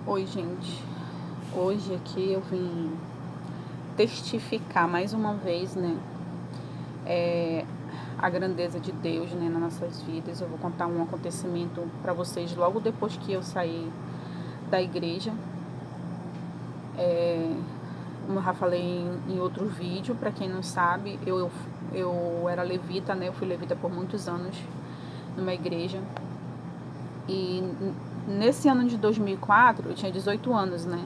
Oi, gente. Hoje aqui eu vim testificar mais uma vez, né, a grandeza de Deus, né, nas nossas vidas. Eu vou contar um acontecimento para vocês logo depois que eu saí da igreja. Como eu já falei em outro vídeo, para quem não sabe, eu era levita, né, eu fui levita por muitos anos numa igreja. E nesse ano de 2004, eu tinha 18 anos, né?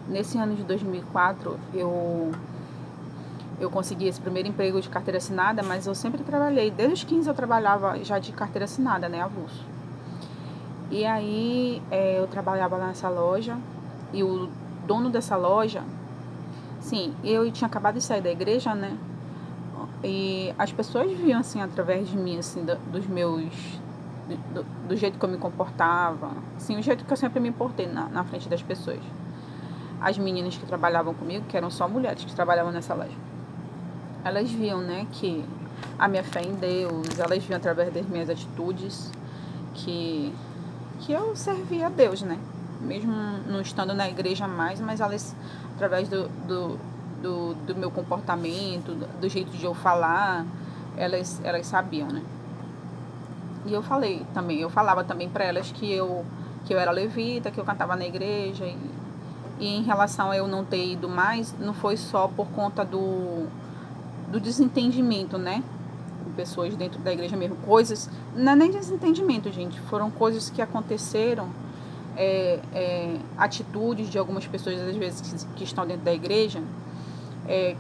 Nesse ano de 2004, eu consegui esse primeiro emprego de carteira assinada, mas eu sempre trabalhei. Desde os 15 eu trabalhava já de carteira assinada, né, avulso. E aí eu trabalhava nessa loja e o dono dessa loja, sim, eu tinha acabado de sair da igreja, né? E as pessoas viam assim através de mim, assim, dos meus do jeito que eu me comportava, assim, o jeito que eu sempre me portei na frente das pessoas. As meninas que trabalhavam comigo, que eram só mulheres que trabalhavam nessa loja, elas viam, né, que a minha fé em Deus, elas viam através das minhas atitudes que, que eu servia a Deus, né? Mesmo não estando na igreja mais, mas elas, através do meu comportamento, do jeito de eu falar, elas sabiam, né? E eu falava também para elas que eu era levita, que eu cantava na igreja. E em relação a eu não ter ido mais, não foi só por conta do desentendimento, né? Com pessoas dentro da igreja mesmo. Coisas, não é nem desentendimento, gente. Foram coisas que aconteceram, atitudes de algumas pessoas, às vezes, que estão dentro da igreja,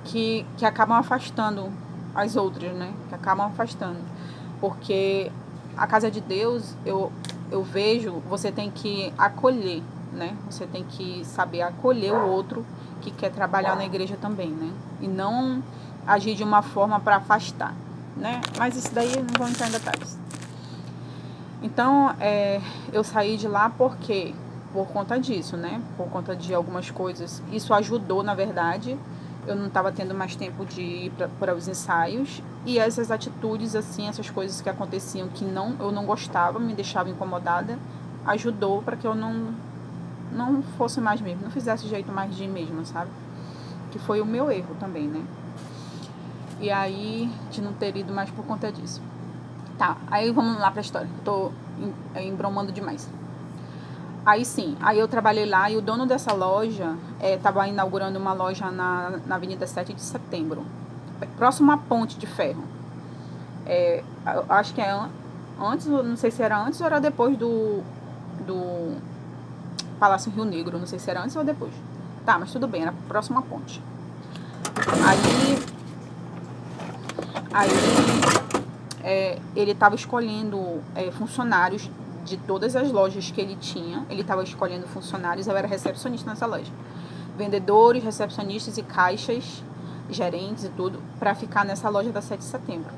que acabam afastando as outras, né? Que acabam afastando. Porque a casa de Deus, eu vejo, você tem que acolher, né? Você tem que saber acolher o outro que quer trabalhar na igreja também, né? E não agir de uma forma para afastar, né? Mas isso daí não vou entrar em detalhes. Então, eu saí de lá porque por conta disso, né? Por conta de algumas coisas. Isso ajudou, na verdade. Eu não estava tendo mais tempo de ir para os ensaios. E essas atitudes, assim, essas coisas que aconteciam que eu não gostava, me deixavam incomodada, ajudou para que eu não fosse mais mesmo, não fizesse jeito mais de mim mesma, sabe? Que foi o meu erro também, né? E aí, de não ter ido mais por conta disso. Tá, aí vamos lá pra história. Tô embromando demais. Aí sim, aí eu trabalhei lá e o dono dessa loja estava inaugurando uma loja na Avenida 7 de Setembro, próximo à Ponte de Ferro. Acho que antes, não sei se era antes ou era depois do Palácio Rio Negro, não sei se era antes ou depois. Tá, mas tudo bem, era próximo à ponte. Aí ele estava escolhendo funcionários de todas as lojas que ele tinha. Ele estava escolhendo funcionários, eu era recepcionista nessa loja. Vendedores, recepcionistas e caixas, gerentes e tudo, para ficar nessa loja da 7 de setembro.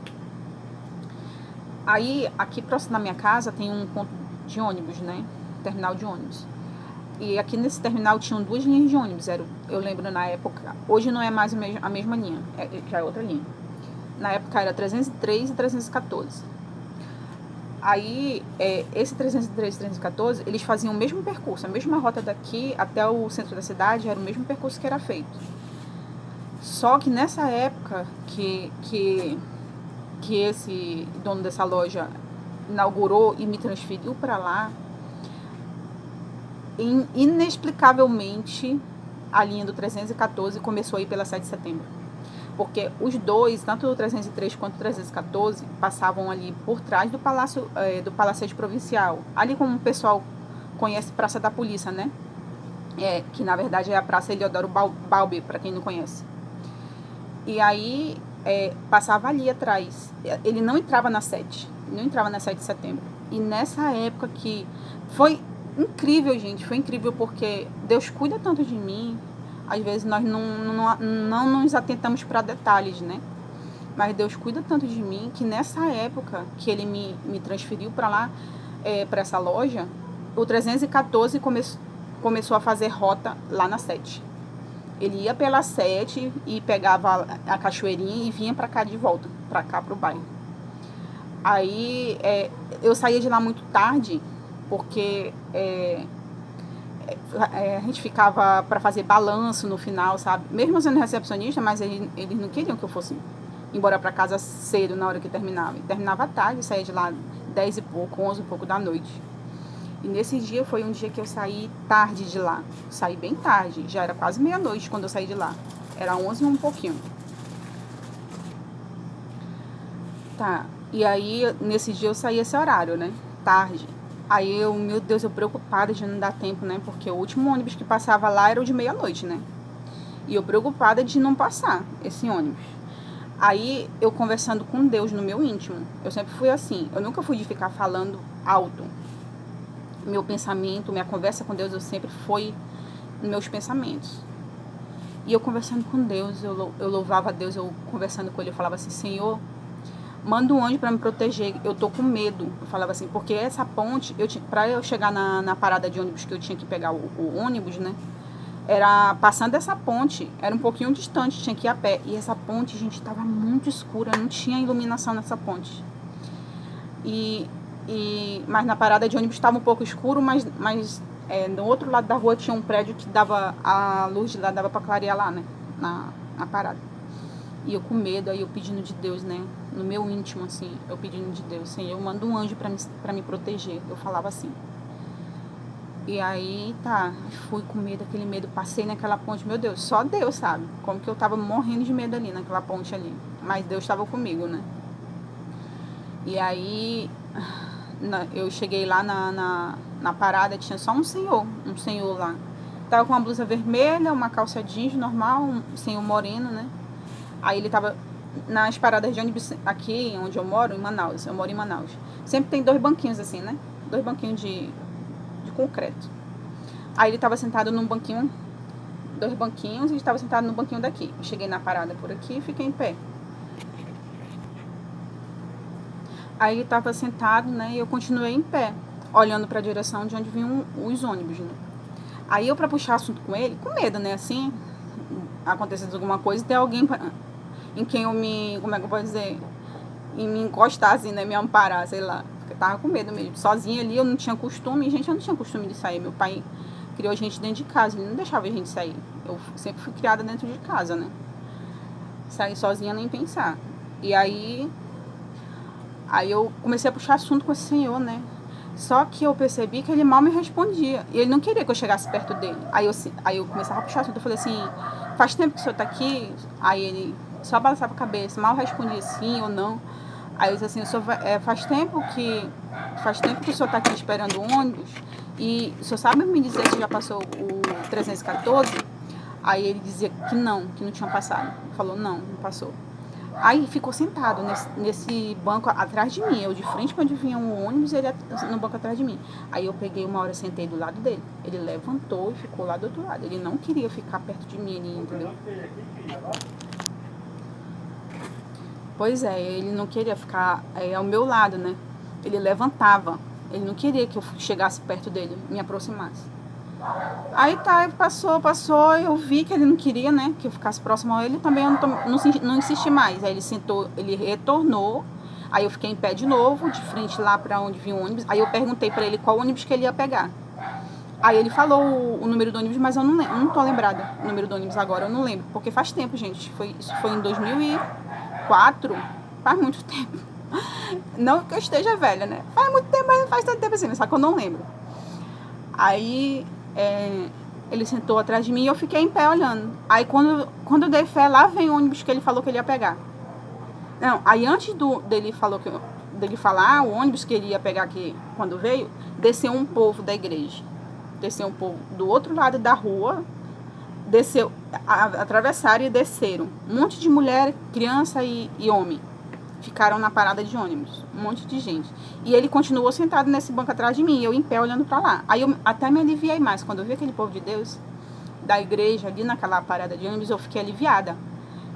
Aí, aqui próximo da minha casa, tem um ponto de ônibus, né? Terminal de ônibus. E aqui nesse terminal tinham 2 linhas de ônibus, eu lembro na época. Hoje não é mais a mesma linha, já é outra linha. Na época era 303 e 314. Aí, esse 303 e 314, eles faziam o mesmo percurso, a mesma rota daqui até o centro da cidade, era o mesmo percurso que era feito. Só que nessa época que esse dono dessa loja inaugurou e me transferiu para lá, inexplicavelmente a linha do 314 começou a ir pela 7 de setembro. Porque os dois, tanto o 303 quanto o 314, passavam ali por trás do Palacete Provincial. Ali como o pessoal conhece Praça da Polícia, né? Que na verdade é a Praça Eliodoro Balbi, para quem não conhece. E aí passava ali atrás. Ele não entrava na 7, não entrava na 7 de setembro. E nessa época que foi incrível, gente, foi incrível porque Deus cuida tanto de mim. Às vezes nós não nos atentamos para detalhes, né? Mas Deus cuida tanto de mim que nessa época que ele me transferiu para lá, para essa loja, o 314 começou a fazer rota lá na 7. Ele ia pela 7 e pegava a cachoeirinha e vinha para cá de volta, para cá pro bairro. Aí eu saía de lá muito tarde, porque a gente ficava para fazer balanço no final, sabe? Mesmo sendo recepcionista, mas eles não queriam que eu fosse embora para casa cedo na hora que terminava. E terminava à tarde, saía de lá 10 e pouco, 11 e pouco da noite. E nesse dia foi um dia que eu saí tarde de lá. Saí bem tarde, já era quase meia-noite quando eu saí de lá. Era 11 e um pouquinho. Tá, e aí nesse dia eu saí esse horário, né? Tarde. Aí eu, meu Deus, eu preocupada de não dar tempo, né? Porque o último ônibus que passava lá era o de meia-noite, né? E eu preocupada de não passar esse ônibus. Aí eu conversando com Deus no meu íntimo. Eu sempre fui assim. Eu nunca fui de ficar falando alto. Meu pensamento, minha conversa com Deus, eu sempre fui nos meus pensamentos. E eu conversando com Deus, eu louvava a Deus, eu conversando com Ele, eu falava assim, Senhor, manda um anjo para me proteger, eu tô com medo. Eu falava assim, porque essa ponte, para eu chegar na parada de ônibus que eu tinha que pegar o ônibus, né? Era passando essa ponte, era um pouquinho distante, tinha que ir a pé. E essa ponte, gente, estava muito escura, não tinha iluminação nessa ponte. Mas na parada de ônibus estava um pouco escuro, mas no outro lado da rua tinha um prédio que dava, a luz de lá dava para clarear lá, né? Na parada. E eu com medo, aí eu pedindo de Deus, né? No meu íntimo, assim, eu pedindo de Deus, Senhor, manda um anjo para me proteger. Eu falava assim. E aí, tá, fui com medo, aquele medo, passei naquela ponte, meu Deus, só Deus sabe como que eu tava morrendo de medo ali, naquela ponte ali. Mas Deus estava comigo, né? E aí, eu cheguei lá na parada, tinha só um senhor lá. Tava com uma blusa vermelha, uma calça jeans normal, um senhor moreno, né? Aí ele tava nas paradas de ônibus aqui, onde eu moro, em Manaus. Eu moro em Manaus. Sempre tem 2 banquinhos assim, né? 2 banquinhos de concreto. Aí ele tava sentado num banquinho, 2 banquinhos, e estava sentado no banquinho daqui. Eu cheguei na parada por aqui e fiquei em pé. Aí ele tava sentado, né? E eu continuei em pé, olhando para a direção de onde vinham os ônibus, né? Aí eu, para puxar assunto com ele, com medo, né? Assim, acontecendo alguma coisa, ter alguém em quem eu como é que eu posso dizer? Em me encostar, assim, né? Me amparar, sei lá. Porque eu tava com medo mesmo. Sozinha ali, eu não tinha costume. Gente, eu não tinha costume de sair. Meu pai criou a gente dentro de casa. Ele não deixava a gente sair. Eu sempre fui criada dentro de casa, né? Sair sozinha, nem pensar. E aí eu comecei a puxar assunto com esse senhor, né? Só que eu percebi que ele mal me respondia. E ele não queria que eu chegasse perto dele. Aí eu começava a puxar assunto. Eu falei assim, faz tempo que o senhor tá aqui? Aí ele só balançava a cabeça, mal respondia sim ou não. Aí eu disse assim, faz tempo que o senhor está aqui esperando o ônibus e o senhor sabe me dizer se já passou o 314? Aí ele dizia que não tinha passado. Falou, não passou. Aí ficou sentado nesse banco atrás de mim, eu de frente para onde vinha um ônibus, ele no banco atrás de mim. Aí eu peguei uma hora, sentei do lado dele. Ele levantou e ficou lá do outro lado. Ele não queria ficar perto de mim, entendeu? Pois é, ele não queria ficar ao meu lado, né? Ele levantava. Ele não queria que eu chegasse perto dele, me aproximasse. Aí tá, passou, eu vi que ele não queria, né? Que eu ficasse próximo a ele, também eu não insisti mais. Aí ele sentou, ele retornou, aí eu fiquei em pé de novo, de frente lá pra onde vinha o ônibus. Aí eu perguntei pra ele qual ônibus que ele ia pegar. Aí ele falou o número do ônibus, mas eu não tô lembrada o número do ônibus agora, eu não lembro. Porque faz tempo, gente, isso foi em 2004, faz muito tempo. Não que eu esteja velha, né? Faz muito tempo, mas não faz tanto tempo assim, só que eu não lembro. Aí ele sentou atrás de mim e eu fiquei em pé olhando. Aí quando eu dei fé, lá vem o ônibus que ele falou que ele ia pegar. Não, aí antes dele falar o ônibus que ele ia pegar aqui, quando veio, desceu um povo da igreja. Desceu um povo do outro lado da rua, atravessaram e desceram. Um monte de mulher, criança e homem. Ficaram na parada de ônibus, um monte de gente. E ele continuou sentado nesse banco atrás de mim, eu em pé olhando pra lá. Aí eu até me aliviei mais, quando eu vi aquele povo de Deus, da igreja, ali naquela parada de ônibus, eu fiquei aliviada.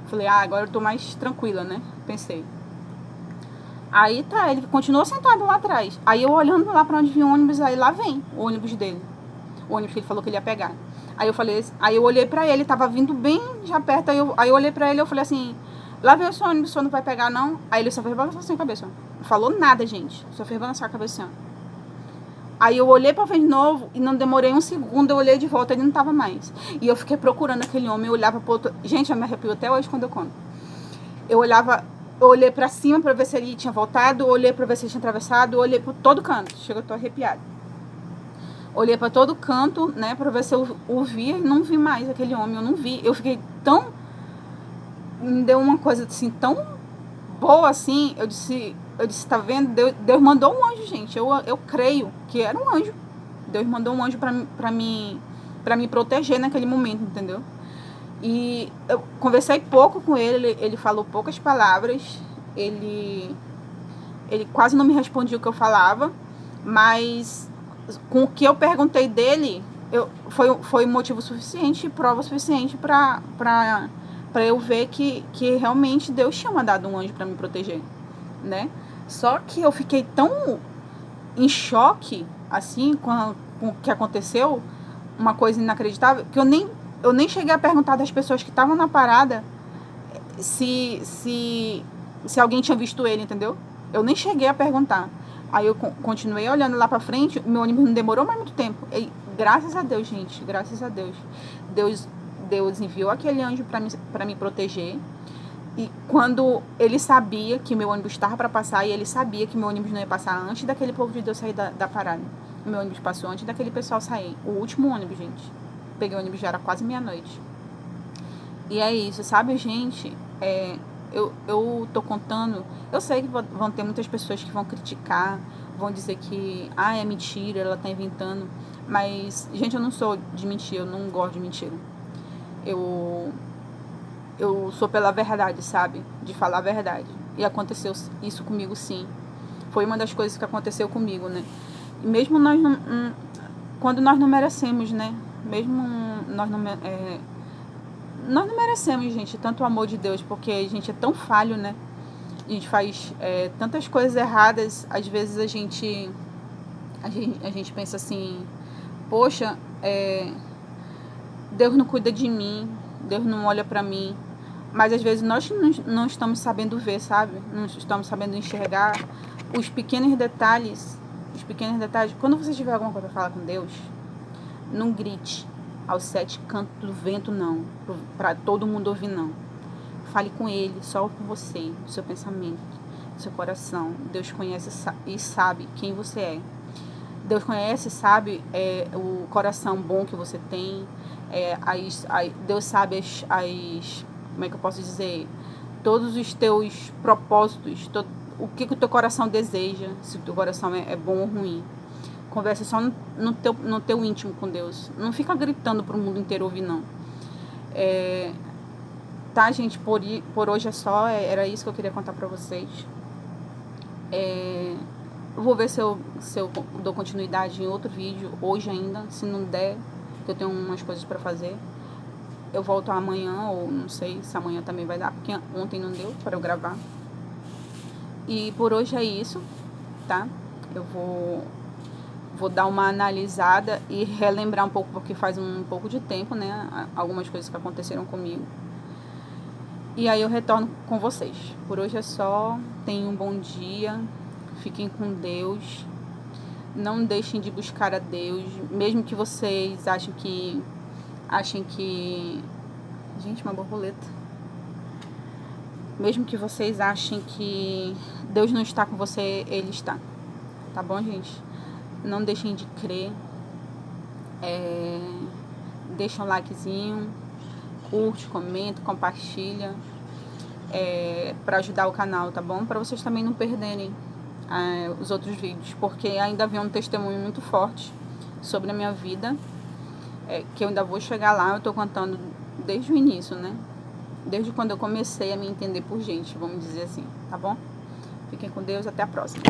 Falei, agora eu tô mais tranquila, né? Pensei. Aí tá, ele continuou sentado lá atrás. Aí eu olhando lá pra onde vinha o ônibus, aí lá vem o ônibus dele. O ônibus que ele falou que ele ia pegar. Aí eu olhei pra ele, tava vindo bem já perto, aí eu olhei pra ele e eu falei assim, lá vem o seu ônibus, o senhor não vai pegar não? Aí ele só fez balançar assim a cabeça. Não falou nada, gente. Só fez balançar a cabeça. Aí eu olhei pra ver de novo e não demorei um segundo, eu olhei de volta, ele não tava mais. E eu fiquei procurando aquele homem, eu olhava pro outro... Gente, eu me arrepio até hoje quando eu conto. Eu olhei pra cima pra ver se ele tinha voltado, olhei pra ver se ele tinha atravessado, olhei por todo canto. Chega, eu tô arrepiada. Olhei pra todo canto, né, pra ver se eu o via e não vi mais aquele homem, eu não vi. Eu fiquei tão... Me deu uma coisa assim, tão boa assim, eu disse, tá vendo? Deus mandou um anjo, gente. Eu creio que era um anjo. Deus mandou um anjo pra me proteger naquele momento, entendeu? E eu conversei pouco com ele falou poucas palavras, ele quase não me respondia o que eu falava, mas com o que eu perguntei dele, foi motivo suficiente, prova suficiente para eu ver que realmente Deus tinha mandado um anjo para me proteger, né? Só que eu fiquei tão em choque, assim, com o que aconteceu, uma coisa inacreditável, que eu nem cheguei a perguntar das pessoas que estavam na parada se alguém tinha visto ele, entendeu? Eu nem cheguei a perguntar. Aí eu continuei olhando lá pra frente, o meu ônibus não demorou mais muito tempo. E, graças a Deus, gente, graças a Deus. Deus enviou aquele anjo pra me proteger. E quando ele sabia que meu ônibus estava para passar, e ele sabia que meu ônibus não ia passar antes daquele povo de Deus sair da parada. O meu ônibus passou antes daquele pessoal sair. O último ônibus, gente. Peguei o ônibus, já era quase meia-noite. E é isso, sabe, gente? Eu tô contando... Eu sei que vão ter muitas pessoas que vão criticar, vão dizer que, é mentira, ela tá inventando. Mas, gente, eu não sou de mentir, eu não gosto de mentira. Eu sou pela verdade, sabe? De falar a verdade. E aconteceu isso comigo, sim. Foi uma das coisas que aconteceu comigo, né? E mesmo nós não... quando nós não merecemos, né? Mesmo nós não merecemos, gente, tanto o amor de Deus, porque a gente é tão falho, né? A gente faz tantas coisas erradas. Às vezes a gente pensa assim, poxa, Deus não cuida de mim, Deus não olha pra mim. Mas às vezes nós não estamos sabendo ver, sabe? Não estamos sabendo enxergar os pequenos detalhes. Quando você tiver alguma coisa pra falar com Deus, não grite aos 7 cantos do vento, não. Pra todo mundo ouvir, não. Fale com Ele, só com você, o seu pensamento, o seu coração. Deus conhece e sabe quem você é. Deus conhece e sabe o coração bom que você tem. Deus sabe como é que eu posso dizer? Todos os teus propósitos, o que o teu coração deseja, se o teu coração é bom ou ruim. Conversa só no teu íntimo com Deus. Não fica gritando pro mundo inteiro ouvir, não. Tá, gente? Por hoje é só. Era isso que eu queria contar pra vocês. Eu vou ver se eu dou continuidade em outro vídeo, hoje ainda. Se não der, que eu tenho umas coisas pra fazer. Eu volto amanhã, ou não sei se amanhã também vai dar, porque ontem não deu para eu gravar. E por hoje é isso, tá? Eu vou dar uma analisada e relembrar um pouco, porque faz um pouco de tempo, né? Algumas coisas que aconteceram comigo. E aí eu retorno com vocês. Por hoje é só. Tenham um bom dia. Fiquem com Deus. Não deixem de buscar a Deus, mesmo que vocês achem que... Gente, uma borboleta. Mesmo que vocês achem que Deus não está com você, Ele está. Tá bom, gente? Não deixem de crer. Deixa um likezinho. Curte, comenta, compartilha. Para ajudar o canal, tá bom? Para vocês também não perderem os outros vídeos. Porque ainda vem um testemunho muito forte sobre a minha vida. Que eu ainda vou chegar lá. Eu tô contando desde o início, né? Desde quando eu comecei a me entender por gente, vamos dizer assim, tá bom? Fiquem com Deus, até a próxima.